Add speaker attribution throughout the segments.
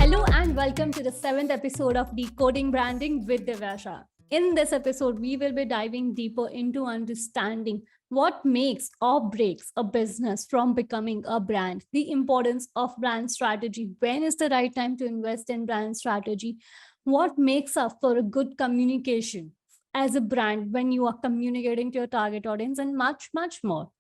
Speaker 1: Hello and welcome to the seventh episode of Decoding Branding with Divya Shah. In this episode, we will be diving deeper into understanding what makes or breaks a business from becoming a brand, the importance of brand strategy, when is the right time to invest in brand strategy, what makes up for a good communication as a brand when you are communicating to your target audience, and much, much more.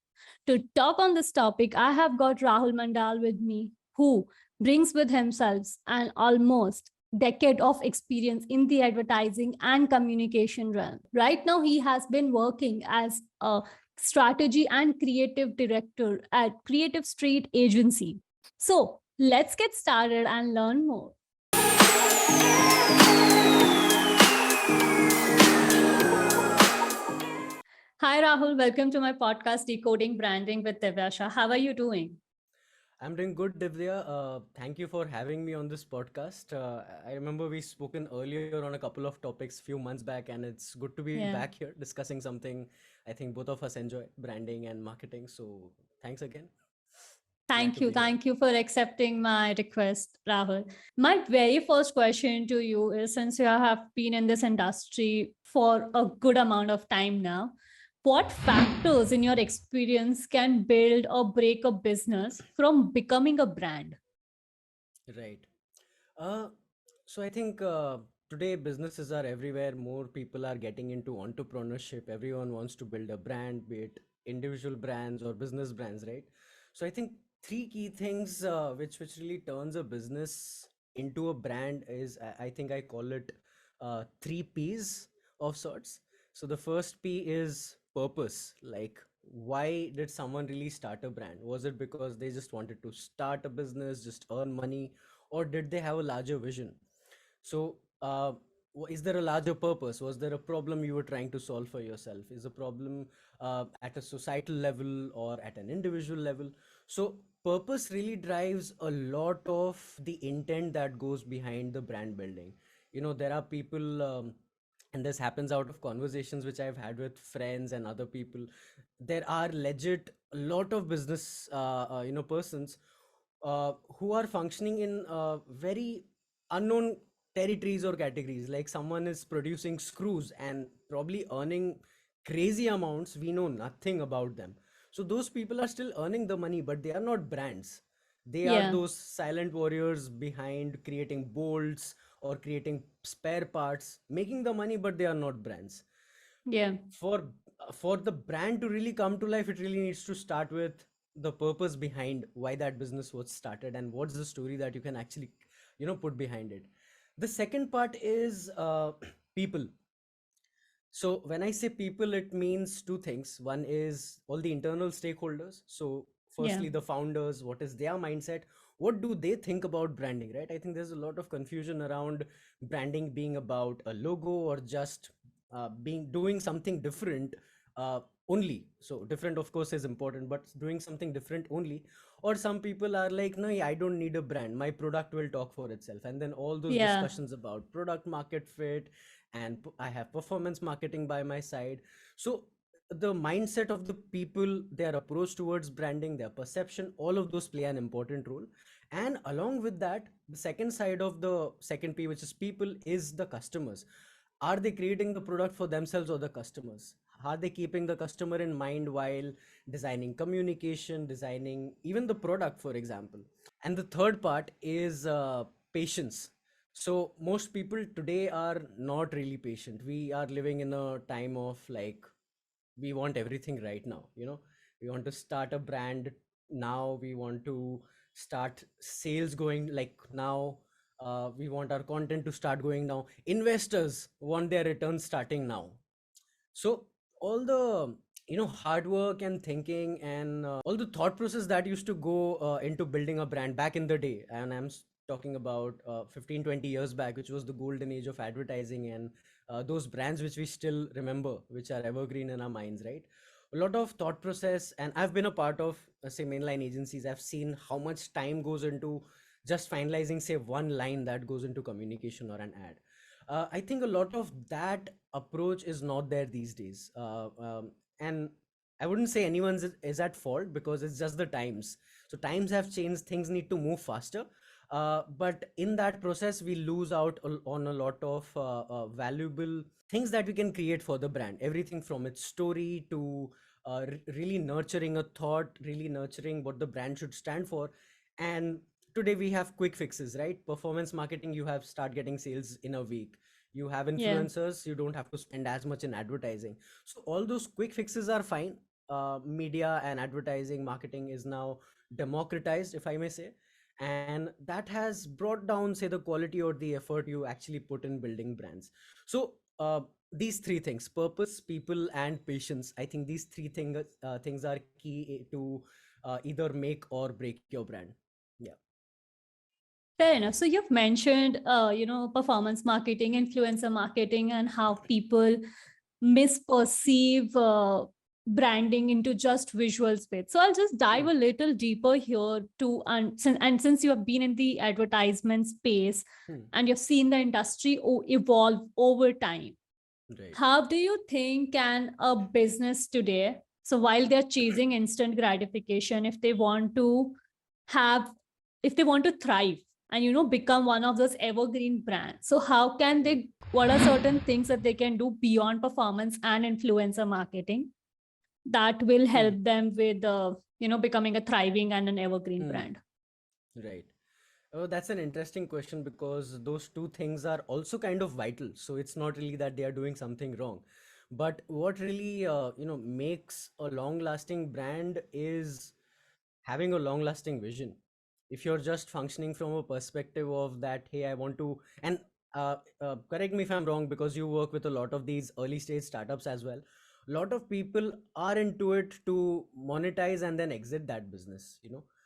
Speaker 1: To talk on this topic, I have got Rahul Mandal with me, who brings with himself an almost decade of experience in the advertising and communication realm. Right now, he has been working as a strategy and creative director at Creative Street Agency. So let's get started and learn more. Hi, Rahul. Welcome to my podcast, Decoding Branding with Divya Shah. How are you doing?
Speaker 2: I'm doing good, Divya. Thank you for having me on this podcast. I remember we spoken earlier on a couple of topics few months back, and it's good to be back
Speaker 1: Yeah.
Speaker 2: here discussing something I think both of us enjoy, branding and marketing. So thanks again. Glad to
Speaker 1: Thank you.
Speaker 2: be here.
Speaker 1: Thank you for accepting my request, Rahul. My very first question to you is, since you have been in this industry for a good amount of time now, what factors in your experience can build or break a business from becoming a brand?
Speaker 2: Right. Uh, so I think today businesses are everywhere. More people are getting into entrepreneurship. Everyone wants to build a brand, be it individual brands or business brands, right? So I think three key things which really turns a business into a brand is I think I call it three P's of sorts. So the first P is purpose. Like, why did someone really start a brand? Was it because they just wanted to start a business, just earn money, or did they have a larger vision? So is there a larger purpose? Was there a problem you were trying to solve for yourself? Is a problem at a societal level or at an individual level? So purpose really drives a lot of the intent that goes behind the brand building. There are people, and this happens out of conversations which I've had with friends and other people. There are legit a lot of business persons who are functioning in very unknown territories or categories. Like, someone is producing screws and probably earning crazy amounts, we know nothing about them. So those people are still earning the money, but they are not brands. They are
Speaker 1: Yeah.
Speaker 2: those silent warriors behind creating bolts or creating spare parts, making the money, but they are not brands.
Speaker 1: Yeah.
Speaker 2: For the brand to really come to life, it really needs to start with the purpose behind why that business was started and what's the story that you can actually put behind it. The second part is people. So when I say people, it means two things. One is all the internal stakeholders. So
Speaker 1: Yeah.
Speaker 2: firstly, the founders, what is their mindset? What do they think about branding, right? I think there's a lot of confusion around branding being about a logo or just being doing something different only. So different, of course, is important, but doing something different only. Or some people are like, no, I don't need a brand. My product will talk for itself. And then all those
Speaker 1: Yeah.
Speaker 2: discussions about product market fit, and I have performance marketing by my side. So the mindset of the people, their approach towards branding, their perception, all of those play an important role. And along with that, the second side of the second P, which is people, is the customers. Are they creating the product for themselves or the customers? Are they keeping the customer in mind while designing communication, designing even the product, for example? And the third part is patience. So most people today are not really patient. We are living in a time of, like, we want everything right now. We want to start a brand now, we want to start sales going like now, we want our content to start going now, investors want their returns starting now. So all the hard work and thinking and all the thought process that used to go into building a brand back in the day, and talking about 15 20 years back, which was the golden age of advertising, and those brands which we still remember, which are evergreen in our minds, right? A lot of thought process, and I've been a part of say mainline agencies. I've seen how much time goes into just finalizing say one line that goes into communication or an ad. I think a lot of that approach is not there these days. And I wouldn't say anyone is at fault, because it's just the times. So times have changed, things need to move faster. But in that process, we lose out on a lot of valuable things that we can create for the brand. Everything from its story to really nurturing a thought, really nurturing what the brand should stand for. And today we have quick fixes, right? Performance marketing, you have start getting sales in a week. You have
Speaker 1: Yeah.
Speaker 2: influencers, you don't have to spend as much in advertising. So all those quick fixes are fine. Media and advertising marketing is now democratized, if I may say, and that has brought down, say, the quality or the effort you actually put in building brands. So these three things: purpose, people, and patience. I think these things are key to either make or break your brand. Yeah.
Speaker 1: Fair enough. So you've mentioned, performance marketing, influencer marketing, and how people misperceive branding into just visual space. So I'll just dive
Speaker 2: Mm,
Speaker 1: a little deeper here to, and since you have been in the advertisement space
Speaker 2: hmm,
Speaker 1: and you've seen the industry evolve over time,
Speaker 2: right.
Speaker 1: how do you think can a business today, so while they're chasing instant gratification, if they want to have, if they want to thrive and become one of those evergreen brands, so how can
Speaker 2: Hmm,
Speaker 1: they, what are certain things that they can do beyond performance and influencer marketing that will
Speaker 2: hmm,
Speaker 1: help them with becoming a thriving and an evergreen
Speaker 2: hmm,
Speaker 1: brand?
Speaker 2: right. Oh, that's an interesting question, because those two things are also kind of vital. So it's not really that they are doing something wrong. But what really, makes a long-lasting brand is having a long-lasting vision. If you're just functioning from a perspective of that, hey, I want to, and correct me if I'm wrong, because you work with a lot of these early stage startups as well. A lot of people are into it to monetize and then exit that business.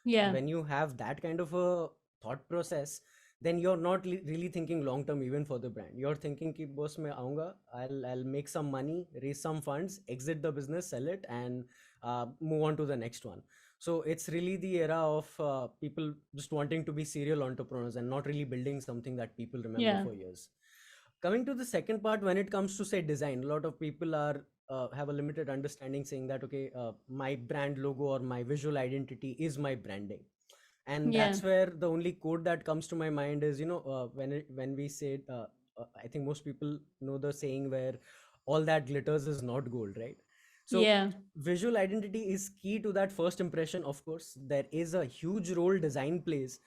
Speaker 1: Yeah.
Speaker 2: When you have that kind of a thought process, then you're not really thinking long term even for the brand. You're thinking ki boss mein aunga, I'll make some money, raise some funds, exit the business, sell it, and move on to the next one. So it's really the era of people just wanting to be serial entrepreneurs and not really building something that people remember
Speaker 1: Yeah.
Speaker 2: for years. Coming to the second part, when it comes to, say, design, a lot of people are have a limited understanding, saying that okay, my brand logo or my visual identity is my branding. And
Speaker 1: Yeah.
Speaker 2: that's where the only quote that comes to my mind is, when we say, I think most people know the saying where all that glitters is not gold, right? So
Speaker 1: Yeah.
Speaker 2: visual identity is key to that first impression. Of course, there is a huge role design plays,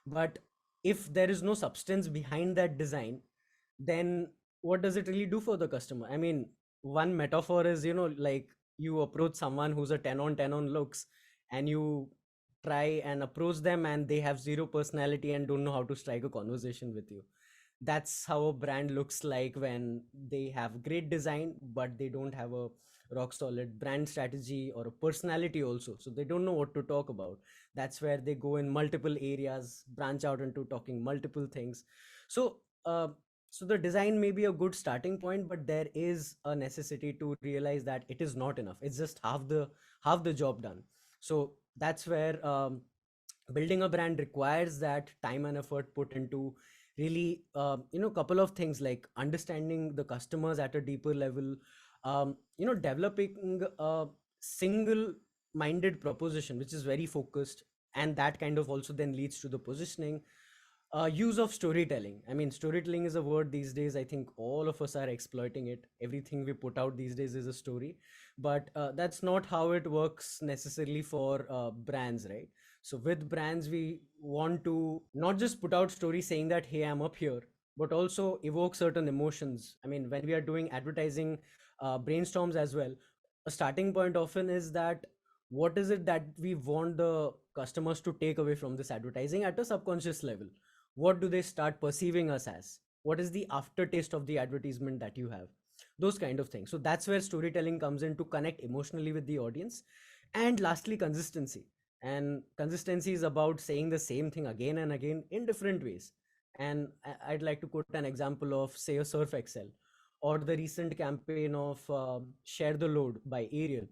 Speaker 2: but if there is no substance behind that design, then what does it really do for the customer? I mean, one metaphor is, like, you approach someone who's a 10 on 10 on looks, and you try and approach them and they have zero personality and don't know how to strike a conversation with you. That's how a brand looks like when they have great design but they don't have a rock solid brand strategy or a personality also, so they don't know what to talk about. That's where they go in multiple areas, branch out into talking multiple things. So so the design may be a good starting point, but there is a necessity to realize that it is not enough. It's just half the job done. So that's where building a brand requires that time and effort put into really, couple of things like understanding the customers at a deeper level, developing a single minded proposition which is very focused, and that kind of also then leads to the positioning. Use of storytelling. I mean, storytelling is a word these days. I think all of us are exploiting it. Everything we put out these days is a story, but that's not how it works necessarily for brands, right? So with brands, we want to not just put out stories saying that, hey, I'm up here, but also evoke certain emotions. I mean, when we are doing advertising brainstorms as well, a starting point often is that what is it that we want the customers to take away from this advertising at a subconscious level? What do they start perceiving us as? What is the aftertaste of the advertisement that you have? Those kind of things. So that's where storytelling comes in to connect emotionally with the audience. And lastly, consistency. And consistency is about saying the same thing again and again in different ways. And I'd like to quote an example of, say, a Surf Excel, or the recent campaign of Share the Load by Ariel.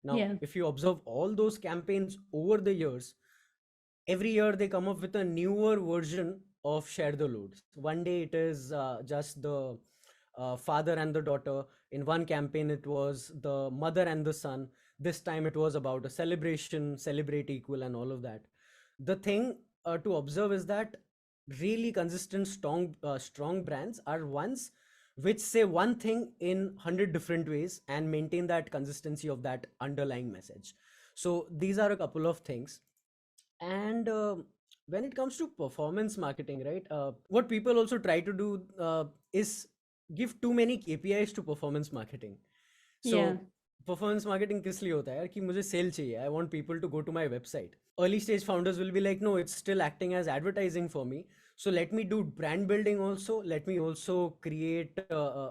Speaker 2: Now,
Speaker 1: Yeah.
Speaker 2: if you observe all those campaigns over the years, every year they come up with a newer version of Share the Load. One day it is just the father and the daughter. In one campaign it was the mother and the son. This time it was about a celebration, celebrate equal, and all of that. The thing to observe is that really consistent, strong brands are ones which say one thing in 100 different ways and maintain that consistency of that underlying message. So these are a couple of things. And when it comes to performance marketing, right, what people also try to do is give too many KPIs to performance marketing.
Speaker 1: Yeah.
Speaker 2: So performance marketing किस लिए होता है यार कि मुझे cell चाहिए, I want people to go to my website. Early stage founders will be like, no, it's still acting as advertising for me, so let me do brand building also, let me also create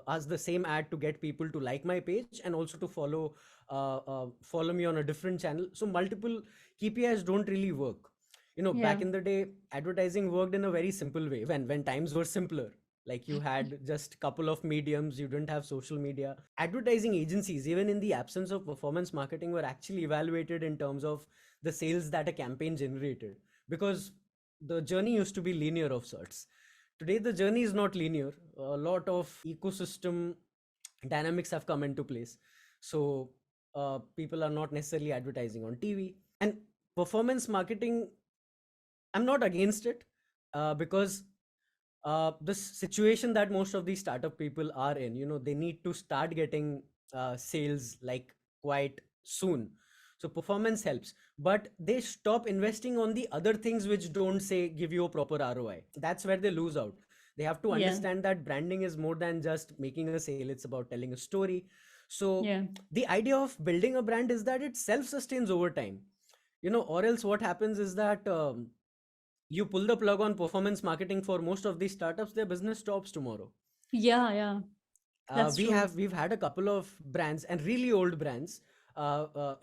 Speaker 2: as the same ad to get people to like my page and also to follow me on a different channel. So multiple KPIs don't really work. You know,
Speaker 1: Yeah.
Speaker 2: back in the day, advertising worked in a very simple way when times were simpler. Like you had just couple of mediums, you didn't have social media. Advertising agencies, even in the absence of performance marketing, were actually evaluated in terms of the sales that a campaign generated, because the journey used to be linear of sorts. Today the journey is not linear. A lot of ecosystem dynamics have come into place. So people are not necessarily advertising on TV. And performance marketing, I'm not against it, because the situation that most of these startup people are in, you know, they need to start getting sales like quite soon. So performance helps, but they stop investing on the other things which don't say give you a proper ROI. That's where they lose out. They have to
Speaker 1: Yeah.
Speaker 2: understand that branding is more than just making a sale, it's about telling a story. So
Speaker 1: Yeah.
Speaker 2: the idea of building a brand is that it self sustains over time, you know, or else what happens is that you pull the plug on performance marketing for most of these startups, their business stops tomorrow.
Speaker 1: Yeah. Yeah. That's true.
Speaker 2: We've had a couple of brands and really old brands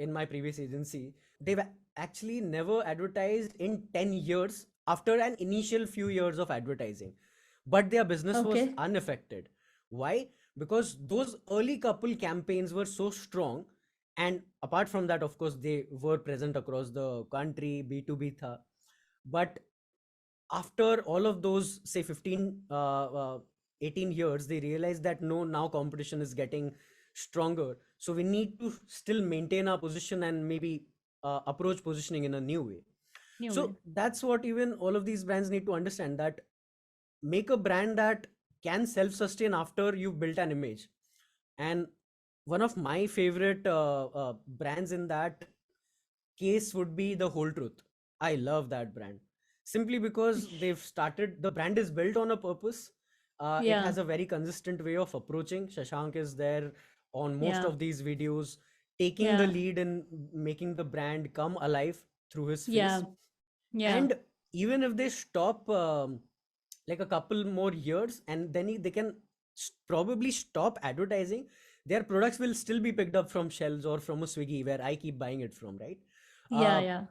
Speaker 2: in my previous agency. They've actually never advertised in 10 years after an initial few years of advertising, but their business was
Speaker 1: Okay.
Speaker 2: unaffected. Why? Because those early couple campaigns were so strong, and apart from that, of course, they were present across the country, B2B tha. But after all of those, say 15 18 years, they realized that no, now competition is getting stronger, so we need to still maintain our position and maybe approach positioning in a new way.
Speaker 1: New
Speaker 2: So
Speaker 1: way.
Speaker 2: that's what even all of these brands need to understand, that make a brand that can self sustain after you've built an image. And one of my favorite brands in that case would be the Whole Truth. I love that brand simply because they've started, the brand is built on a purpose. It
Speaker 1: Yeah.
Speaker 2: has a very consistent way of approaching. Shashank is there on most
Speaker 1: Yeah.
Speaker 2: of these videos, taking the
Speaker 1: Yeah.
Speaker 2: lead in making the brand come alive through his
Speaker 1: Yeah.
Speaker 2: face.
Speaker 1: Yeah.
Speaker 2: And even if they stop like a couple more years, and then they can probably stop advertising, their products will still be picked up from shelves or from a Swiggy where I keep buying it from, right?
Speaker 1: Yeah.
Speaker 2: uh,
Speaker 1: Yeah.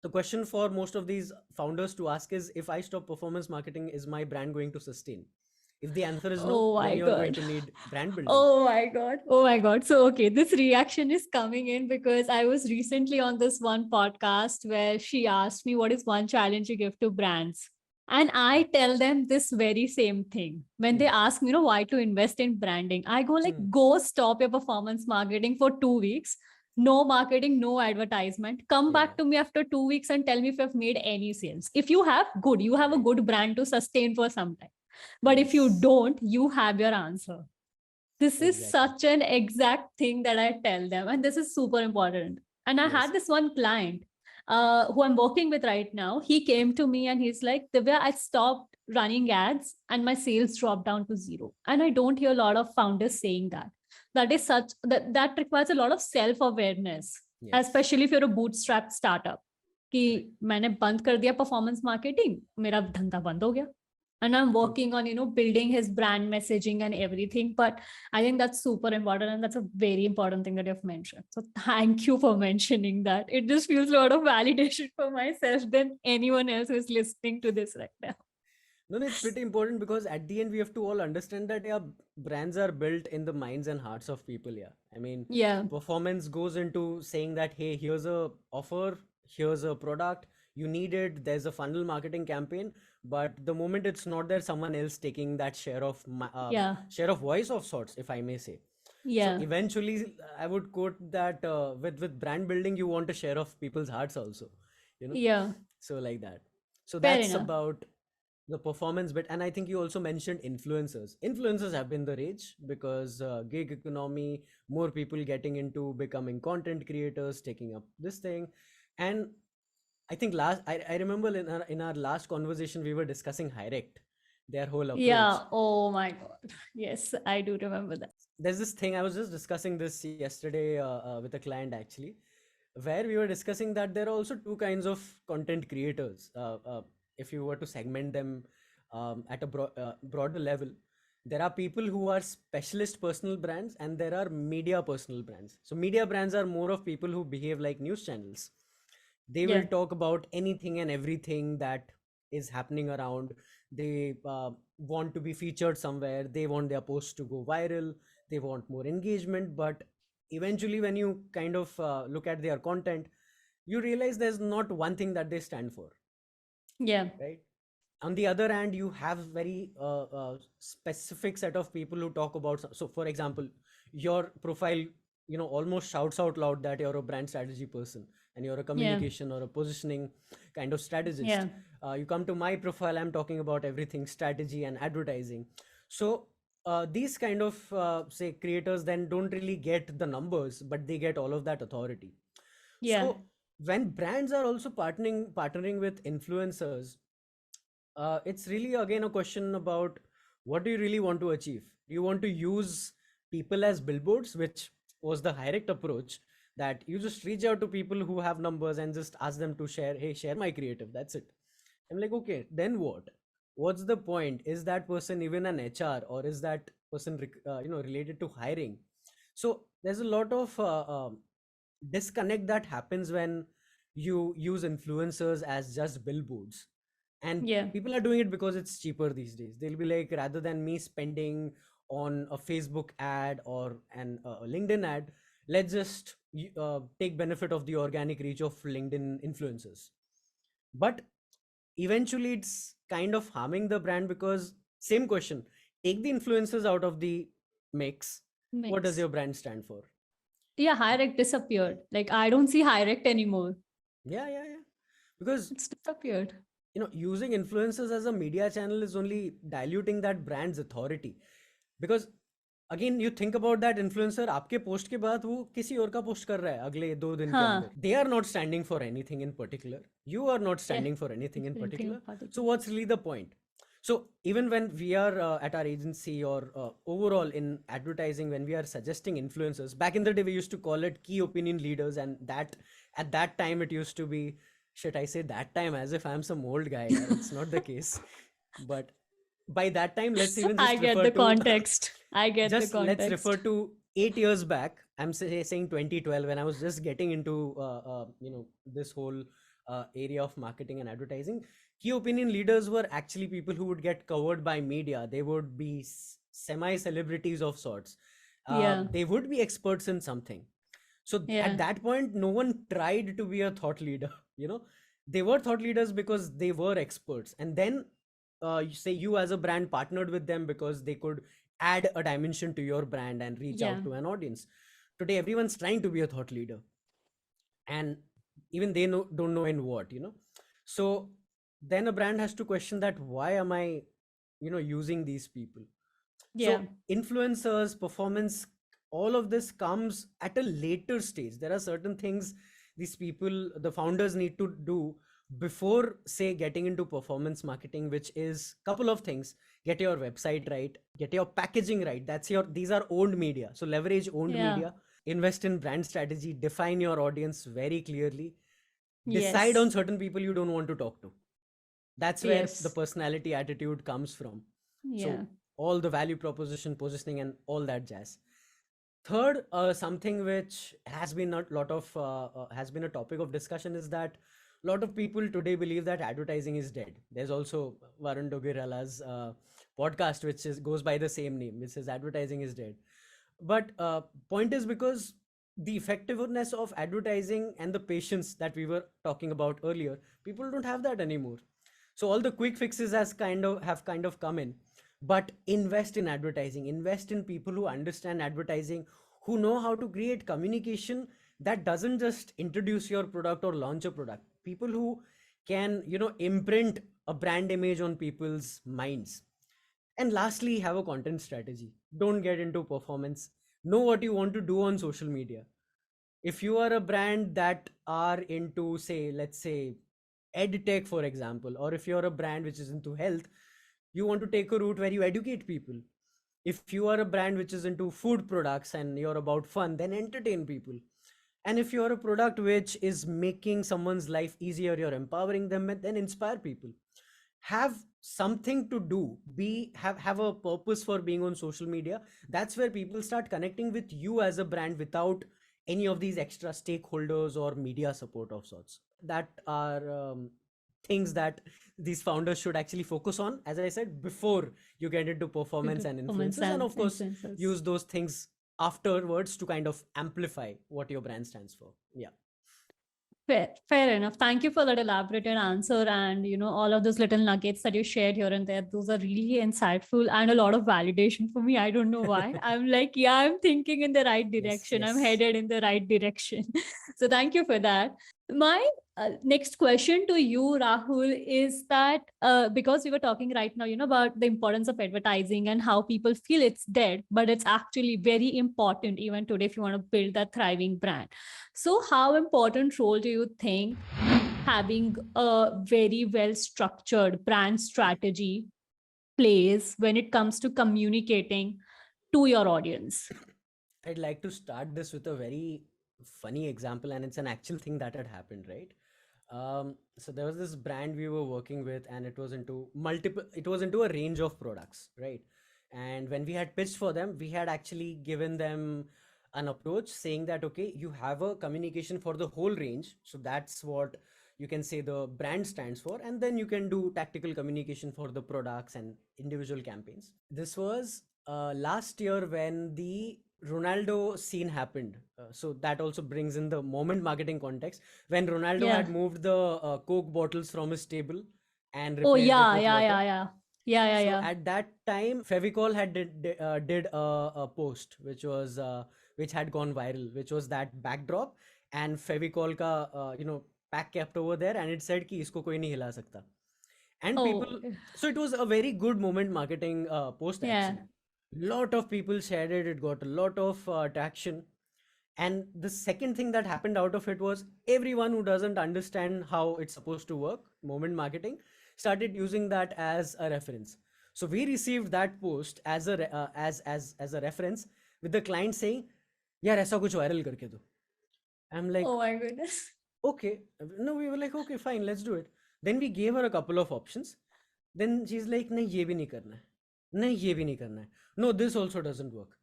Speaker 2: the question for most of these founders to ask is, if I stop performance marketing, is my brand going to sustain? If the answer is no,
Speaker 1: Oh
Speaker 2: then
Speaker 1: my
Speaker 2: you're going
Speaker 1: God.
Speaker 2: to need brand building.
Speaker 1: Oh my God. Oh my God. So, okay, this reaction is coming in because I was recently on this one podcast where she asked me, what is one challenge you give to brands? And I tell them this very same thing. When they
Speaker 2: Hmm.
Speaker 1: ask me, why to invest in branding, I go like,
Speaker 2: Hmm.
Speaker 1: go stop your performance marketing for 2 weeks. No marketing, no advertisement. Come
Speaker 2: Yeah.
Speaker 1: back to me after 2 weeks and tell me if you've made any sales. If you have, good. You have a
Speaker 2: Right.
Speaker 1: good brand to sustain for some time. But if you
Speaker 2: Yes.
Speaker 1: don't, you have your answer. This is
Speaker 2: Exactly.
Speaker 1: such an exact thing that I tell them, and this is super important. And I had
Speaker 2: Yes.
Speaker 1: this one client who I'm working with right now. He came to me and he's like, Divya, I stopped running ads and my sales dropped down to zero. And I don't hear a lot of founders saying that. That requires a lot of self-awareness,
Speaker 2: Yes.
Speaker 1: especially if you're a bootstrap startup. कि
Speaker 2: Correct.
Speaker 1: मैंने बंद कर दिया performance marketing, मेरा धंधा बंद हो गया. And I'm
Speaker 2: True.
Speaker 1: working on building his brand messaging and everything. But I think that's super important, and that's a very important thing that you've mentioned. So thank you for mentioning that. It just feels a lot of validation for myself than anyone else who's listening to this right now.
Speaker 2: No, no, it's pretty important because at the end we have to all understand that, yeah, brands are built in the minds and hearts of people. Yeah, I mean,
Speaker 1: Yeah.
Speaker 2: performance goes into saying that, hey, here's a offer, here's a product, you need it. There's a funnel marketing campaign, but the moment it's not there, someone else taking that
Speaker 1: Yeah.
Speaker 2: share of voice of sorts, if I may say. So
Speaker 1: Yeah.
Speaker 2: eventually, I would quote that with brand building, you want a share of people's hearts also, you know.
Speaker 1: Yeah.
Speaker 2: So like that. So
Speaker 1: Fair
Speaker 2: that's
Speaker 1: enough.
Speaker 2: about the performance bit. And I think you also mentioned influencers. Influencers have been the rage because gig economy, more people getting into becoming content creators, taking up this thing. And I think I remember in our last conversation we were discussing Hirect, their whole approach.
Speaker 1: Yeah. Oh my God. Yes, I do remember that.
Speaker 2: There's this thing, I was just discussing this yesterday with a client actually, where we were discussing that there are also two kinds of content creators. If you were to segment them at a broader level, there are people who are specialist personal brands and there are media personal brands. So media brands are more of people who behave like news channels. They will
Speaker 1: Yeah.
Speaker 2: talk about anything and everything that is happening around. They want to be featured somewhere, they want their posts to go viral, they want more engagement. But eventually when you kind of look at their content, you realize there's not one thing that they stand for,
Speaker 1: Yeah.
Speaker 2: right? On the other hand, you have very specific set of people who talk about, so for example, your profile, almost shouts out loud that you're a brand strategy person and you're a
Speaker 1: Yeah.
Speaker 2: communication or a positioning kind of strategist.
Speaker 1: Yeah.
Speaker 2: You come to my profile, I'm talking about everything strategy and advertising. So these kind of say creators then don't really get the numbers, but they get all of that authority.
Speaker 1: Yeah.
Speaker 2: So when brands are also partnering with influencers, it's really again a question about what do you really want to achieve. Do you want to use people as billboards, which was the direct approach, that you just reach out to people who have numbers and just ask them to share, hey, share my creative, that's it. I'm like, okay, then what's the point? Is that person even an HR, or is that person related to hiring? So there's a lot of disconnect that happens when you use influencers as just billboards. And
Speaker 1: Yeah.
Speaker 2: people are doing it because it's cheaper these days. They'll be like, rather than me spending on a Facebook ad or a LinkedIn ad, let's just take benefit of the organic reach of LinkedIn influencers. But eventually it's kind of harming the brand, because same question, take the influencers out of the mix, what does
Speaker 1: Mix.
Speaker 2: your brand stand for?
Speaker 1: Yeah. Hirect disappeared. Like, I don't see Hirect anymore.
Speaker 2: Yeah, yeah, yeah. Because
Speaker 1: It's disappeared.
Speaker 2: using influencers as a media channel is only diluting that brand's authority. Because again, you think about that influencer, आपके post के बाद वो किसी और का post कर रहा है अगले 2 दिन के
Speaker 1: Huh.
Speaker 2: अंदर. They are not standing for anything in particular, you are not
Speaker 1: Yeah.
Speaker 2: standing for anything in
Speaker 1: Anything
Speaker 2: particular. So
Speaker 1: particular.
Speaker 2: what's really the point? So even when we are at our agency, or overall in advertising, when we are suggesting influencers, back in the day we used to call it key opinion leaders, and that at that time it used to be, shit, I say that time as if I'm some old guy. Yeah, it's not the case. But by that time, let's even
Speaker 1: I
Speaker 2: just
Speaker 1: get
Speaker 2: refer
Speaker 1: the
Speaker 2: to
Speaker 1: context. I get the
Speaker 2: just let's refer
Speaker 1: context.
Speaker 2: to 8 years back. I'm saying 2012, when I was just getting into this whole area of marketing and advertising. Key opinion leaders were actually people who would get covered by media. They would be semi celebrities of sorts.
Speaker 1: Yeah.
Speaker 2: They would be experts in something. So at
Speaker 1: Yeah.
Speaker 2: that point, no one tried to be a thought leader. you know they were thought leaders because they were experts, and then you say you as a brand partnered with them because they could add a dimension to your brand and reach
Speaker 1: Yeah.
Speaker 2: out to an audience. Today everyone's trying to be a thought leader, and even they don't know in what. So then a brand has to question that, why am I using these people?
Speaker 1: Yeah.
Speaker 2: So influencers, performance, all of this comes at a later stage. There are certain things these people, the founders, need to do before, say, getting into performance marketing, which is couple of things. Get your website right, get your packaging right. These are owned media. So leverage owned
Speaker 1: Yeah.
Speaker 2: media, invest in brand strategy, define your audience very clearly, decide on
Speaker 1: Yes.
Speaker 2: certain people you don't want to talk to. That's where the
Speaker 1: Yes.
Speaker 2: personality attitude comes from. So
Speaker 1: Yeah.
Speaker 2: all the value proposition, positioning, and all that jazz. Third, something which has been a topic of discussion, is that a lot of people today believe that advertising is dead. There's also Varun Dogirala's podcast, which goes by the same name, which says advertising is dead. But point is, because the effectiveness of advertising and the patience that we were talking about earlier, people don't have that anymore. So all the quick fixes have kind of come in, but invest in advertising, invest in people who understand advertising, who know how to create communication that doesn't just introduce your product or launch a product, people who can, imprint a brand image on people's minds. And lastly, have a content strategy. Don't get into performance. Know what you want to do on social media. If you are a brand that are into, say, let's say, ed tech, for example, or if you're a brand which is into health, you want to take a route where you educate people. If you are a brand which is into food products and you're about fun, then entertain people. And if you're a product which is making someone's life easier, you're empowering them, then inspire people. Have something to do, have a purpose for being on social media. That's where people start connecting with you as a brand without any of these extra stakeholders or media support of sorts. That are things that these founders should actually focus on, as I said, before you get into performance
Speaker 1: Into
Speaker 2: and
Speaker 1: performance
Speaker 2: influences, and
Speaker 1: and
Speaker 2: of course
Speaker 1: influencers.
Speaker 2: use those things afterwards to kind of amplify what your brand stands for. Yeah.
Speaker 1: Fair enough. Thank you for that elaborated answer, and all of those little nuggets that you shared here and there. Those are really insightful and a lot of validation for me. I don't know why. I'm like, yeah, I'm thinking in the right
Speaker 2: Yes,
Speaker 1: direction. I'm
Speaker 2: yes.
Speaker 1: headed in the right direction. So thank you for that. My next question to you, Rahul, is that because we were talking right now, about the importance of advertising and how people feel it's dead, but it's actually very important even today if you want to build that thriving brand. So, how important role do you think having a very well structured brand strategy plays when it comes to communicating to your audience?
Speaker 2: I'd like to start this with a very funny example, and it's an actual thing that had happened, right? So there was this brand we were working with, and it was into a range of products, right? And when we had pitched for them, we had actually given them an approach saying that, okay, you have a communication for the whole range. So that's what you can say the brand stands for. And then you can do tactical communication for the products and individual campaigns. This was last year when the Ronaldo scene happened. So that also brings in the moment marketing context when Ronaldo
Speaker 1: Yeah.
Speaker 2: had moved the Coke bottles from his table and
Speaker 1: Oh,
Speaker 2: replaced it
Speaker 1: yeah,
Speaker 2: with
Speaker 1: yeah,
Speaker 2: water.
Speaker 1: yeah, yeah. Yeah, yeah,
Speaker 2: So
Speaker 1: yeah.
Speaker 2: at that time, Fevicol had did a post which had gone viral, which was that backdrop and Fevicol ka pack kept over there, and it said कि इसको कोई नहीं हिला सकता. And
Speaker 1: Oh,
Speaker 2: people, so it was a very good moment marketing post
Speaker 1: yeah.
Speaker 2: actually. Lot of people shared it. It got a lot of traction. And the second thing that happened out of it was everyone who doesn't understand how it's supposed to work, moment marketing, started using that as a reference. So we received that post as as a reference with the client saying, "यार ऐसा कुछ viral करके दो." I'm like,
Speaker 1: Oh, my goodness.
Speaker 2: okay. No, we were like, okay, fine, let's do it. Then we gave her a couple of options. Then she's like, नहीं ये भी नहीं करना है, नहीं ये भी नहीं करना है. No, this also doesn't work.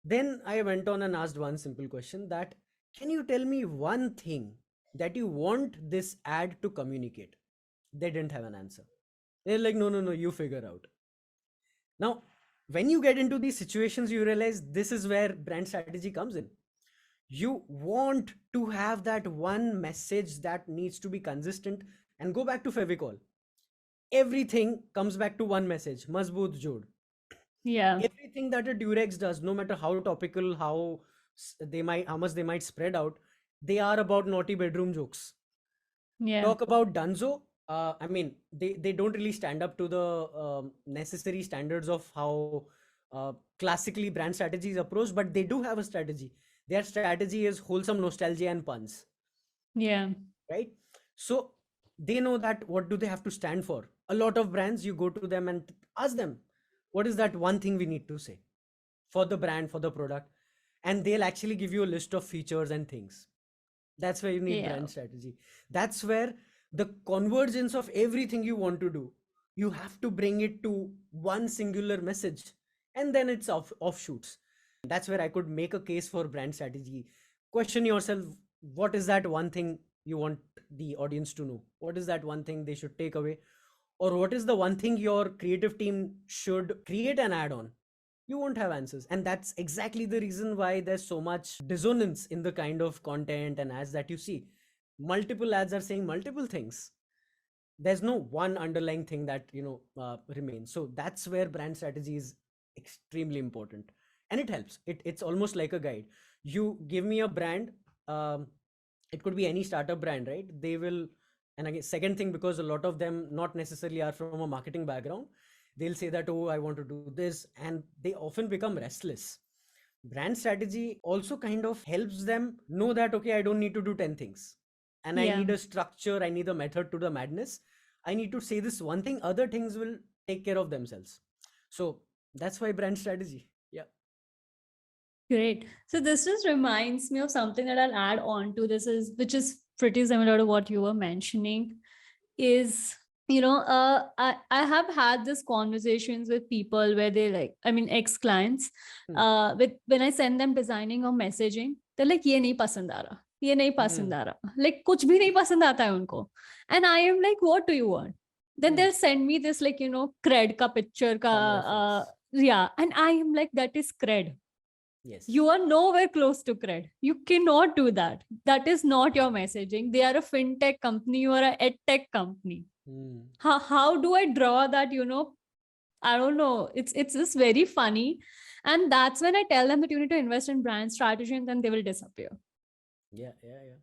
Speaker 2: Then I went on and asked one simple question that, can you tell me one thing that you want this ad to communicate? They didn't have an answer. They're like, no, no, no, you figure out. Now, when you get into these situations, you realize this is where brand strategy comes in. You want to have that one message that needs to be consistent, and go back to Fevicol. Everything comes back to one message, Mazboot Jod.
Speaker 1: Yeah,
Speaker 2: Everything that a Durex does, no matter how topical, how much they might spread out, they are about naughty bedroom jokes.
Speaker 1: yeah,
Speaker 2: Talk about Dunzo. I mean, they don't really stand up to the necessary standards of how classically brand strategy is approached, but they do have a strategy. Their strategy is wholesome nostalgia and puns,
Speaker 1: yeah,
Speaker 2: right? So they know that what do they have to stand for. A lot of brands, you go to them and ask them, what is that one thing we need to say for the brand, for the product, and they'll actually give you a list of features and things. That's where you need
Speaker 1: yeah,
Speaker 2: brand strategy. That's where the convergence of everything you want to do, you have to bring it to one singular message, and then it's offshoots. That's where I could make a case for brand strategy. Question yourself, what is that one thing you want the audience to know? What is that one thing they should take away? Or what is the one thing your creative team should create an ad on? You won't have answers. And that's exactly the reason why there's so much dissonance in the kind of content and ads that you see. Multiple ads are saying multiple things. there's no one underlying thing that remains. So that's where brand strategy is extremely important, and it helps. It's almost like a guide. You give me a brand, um, it could be any startup brand, right? They will. And again, second thing, because a lot of them not necessarily are from a marketing background, they'll say that, oh, I want to do this, and they often become restless. Brand strategy also kind of helps them know that, okay, I don't need to do 10 things, and I
Speaker 1: Yeah.
Speaker 2: need a structure, I need a method to the madness. I need to say this one thing, other things will take care of themselves. So that's why brand strategy. Yeah.
Speaker 1: Great. So this just reminds me of something that I'll add on to this, is which is pretty similar to what you were mentioning, is I have had this conversations with people where they like, I mean, ex clients,
Speaker 2: Hmm.
Speaker 1: with when I send them designing or messaging, they're like, ये नहीं पसंद आ रहा, ये नहीं पसंद
Speaker 2: Hmm.
Speaker 1: आ रहा, like कुछ भी नहीं पसंद आता है उनको. And I am like, what do you want? Then
Speaker 2: Hmm.
Speaker 1: they'll send me this, like, cred ka picture ka,
Speaker 2: Some reference.
Speaker 1: yeah, and I am like, that is cred.
Speaker 2: Yes.
Speaker 1: You are nowhere close to cred. You cannot do that. That is not your messaging. They are a fintech company, you are a edtech company.
Speaker 2: Hmm.
Speaker 1: How do I draw that? I don't know. It's just very funny. And that's when I tell them that you need to invest in brand strategy, and then they will disappear.
Speaker 2: Yeah, yeah, yeah.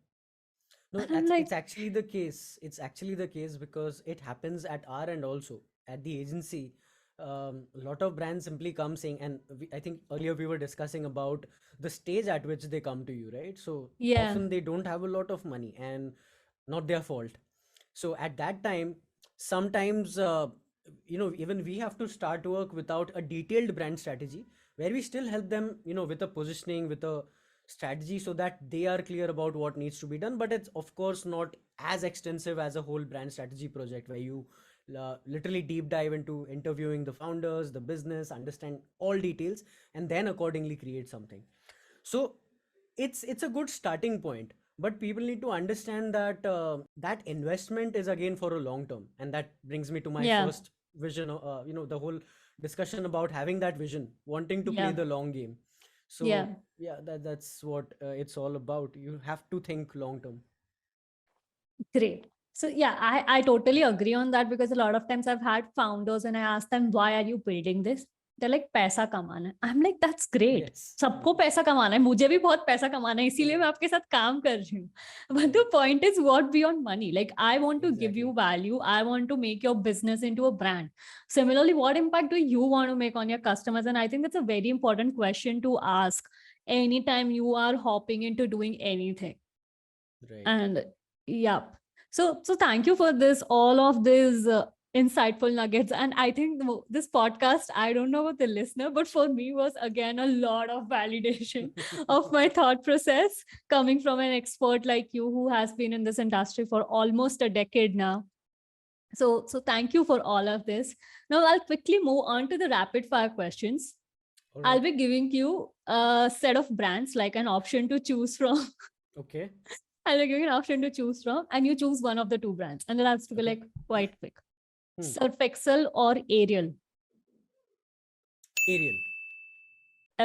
Speaker 2: No,
Speaker 1: And I'm like,
Speaker 2: it's actually the case. It's actually the case because it happens at our end also. At the agency, a lot of brands simply come saying, and I think earlier we were discussing about the stage at which they come to you, right? So
Speaker 1: yeah,
Speaker 2: often they don't have a lot of money, and not their fault. So at that time, sometimes, even we have to start work without a detailed brand strategy, where we still help them, with a positioning, with a strategy, so that they are clear about what needs to be done. But it's of course not as extensive as a whole brand strategy project, where you literally deep dive into interviewing the founders, the business, understand all details, and then accordingly create something. So it's a good starting point, but people need to understand that that investment is again for a long term. And that brings me to my
Speaker 1: yeah,
Speaker 2: first vision, the whole discussion about having that vision, wanting to play
Speaker 1: yeah,
Speaker 2: the long game.
Speaker 1: yeah.
Speaker 2: So yeah, that's what it's all about. You have to think long term.
Speaker 1: Great. So yeah, I totally agree on that, because a lot of times I've had founders and I ask them, why are you building this? They're like, पैसा कमाना है. I'm like, that's great.
Speaker 2: Yes,
Speaker 1: सबको
Speaker 2: yes.
Speaker 1: पैसा कमाना है, मुझे भी बहुत पैसा कमाना है, इसीलिए मैं आपके साथ काम कर रही हूँ. But the
Speaker 2: Right.
Speaker 1: point is, what beyond money? Like, I want to give
Speaker 2: Exactly.
Speaker 1: you value. I want to make your business into a brand. Similarly, what impact do you want to make on your customers? And I think that's a very important question to ask anytime you are hopping into doing anything.
Speaker 2: Right.
Speaker 1: And yeah, so thank you for this, all of these insightful nuggets. And I think this podcast, I don't know about the listener, but for me was again a lot of validation of my thought process, coming from an expert like you who has been in this industry for almost a decade now. So thank you for all of this. Now I'll quickly move on to the rapid fire questions.
Speaker 2: All
Speaker 1: I'll
Speaker 2: right.
Speaker 1: be giving you a set of brands, like an option to choose from.
Speaker 2: Okay.
Speaker 1: I'll give you an option to choose from, and you choose one of the two brands. And then I have to be
Speaker 2: Okay.
Speaker 1: like quite quick.
Speaker 2: Hmm.
Speaker 1: Surf Excel or Ariel?
Speaker 2: Ariel.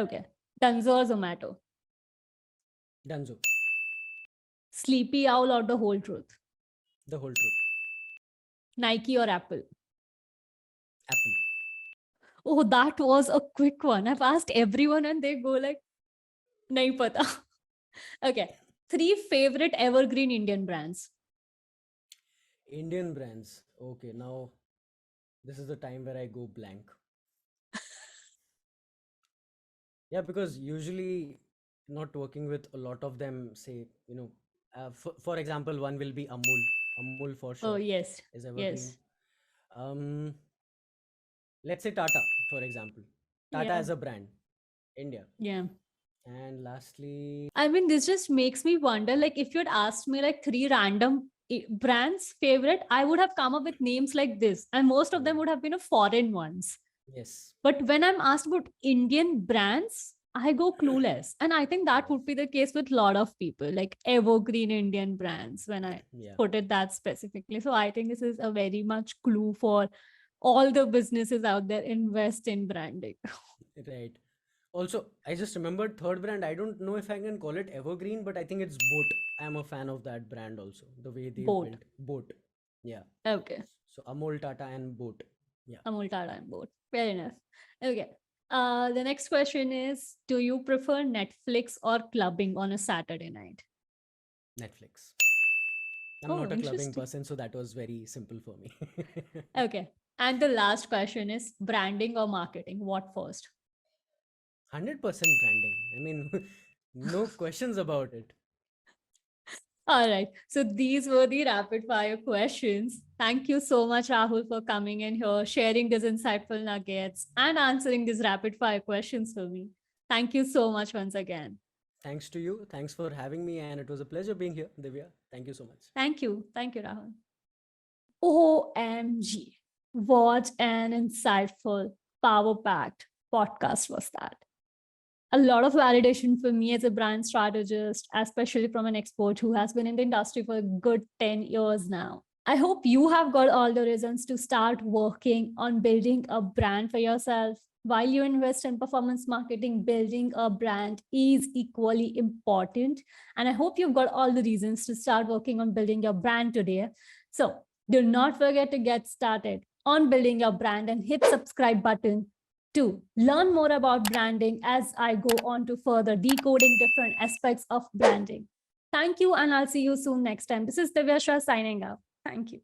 Speaker 1: Okay. Dunzo or Zomato?
Speaker 2: Danzo.
Speaker 1: Sleepy Owl or The Whole Truth?
Speaker 2: The whole truth.
Speaker 1: Nike or Apple?
Speaker 2: Apple.
Speaker 1: Oh, that was a quick one. I've asked everyone and they go like, nahi pata. Okay. Three favorite evergreen Indian brands.
Speaker 2: Indian brands. Okay, now this is the time where I go blank. Yeah, because usually not working with a lot of them, say, for example, one will be Amul. Amul for
Speaker 1: Oh,
Speaker 2: sure
Speaker 1: yes.
Speaker 2: is evergreen.
Speaker 1: Yes.
Speaker 2: Um, let's say Tata, for example. Tata
Speaker 1: Yeah.
Speaker 2: as a brand, India.
Speaker 1: Yeah.
Speaker 2: And lastly,
Speaker 1: I mean, this just makes me wonder, like, if you'd asked me like three random brands favorite, I would have come up with names like this. And most of them
Speaker 2: hmm,
Speaker 1: would have been a foreign ones.
Speaker 2: yes,
Speaker 1: But when I'm asked about Indian brands, I go clueless. And I think that
Speaker 2: yes,
Speaker 1: would be the case with a lot of people, like evergreen Indian brands, when I
Speaker 2: yeah,
Speaker 1: put it that specifically. So I think this is a very much clue for all the businesses out there: invest in branding.
Speaker 2: right. Also, I just remembered third brand. I don't know if I can call it evergreen, but I think it's Boat. I'm a fan of that brand also. The way they've
Speaker 1: Both.
Speaker 2: built Boat. Yeah.
Speaker 1: Okay.
Speaker 2: So Amol, Tata, and boat. Yeah.
Speaker 1: Amul Tata and both. Fair enough. Okay. The next question is, do you prefer Netflix or clubbing on a Saturday night?
Speaker 2: Netflix. I'm
Speaker 1: Oh,
Speaker 2: not a clubbing
Speaker 1: interesting.
Speaker 2: person, so that was very simple for me.
Speaker 1: Okay. And the last question is branding or marketing? What first?
Speaker 2: 100% branding. I mean, no questions about it.
Speaker 1: All right. So these were the rapid fire questions. Thank you so much, Rahul, for coming in here, sharing these insightful nuggets, and answering these rapid fire questions for me. Thank you so much once again.
Speaker 2: Thanks to you. Thanks for having me, and it was a pleasure being here, Divya. Thank you so much.
Speaker 1: Thank you. Thank you, Rahul. OMG. What an insightful, power packed podcast was that. A lot of validation for me as a brand strategist, especially from an expert who has been in the industry for a good 10 years now. I hope you have got all the reasons to start working on building a brand for yourself. While you invest in performance marketing, building a brand is equally important. And I hope you've got all the reasons to start working on building your brand today. So do not forget to get started on building your brand and hit subscribe button to learn more about branding as I go on to further decoding different aspects of branding. Thank you, and I'll see you soon next time. This is Divya Shah signing out. Thank you.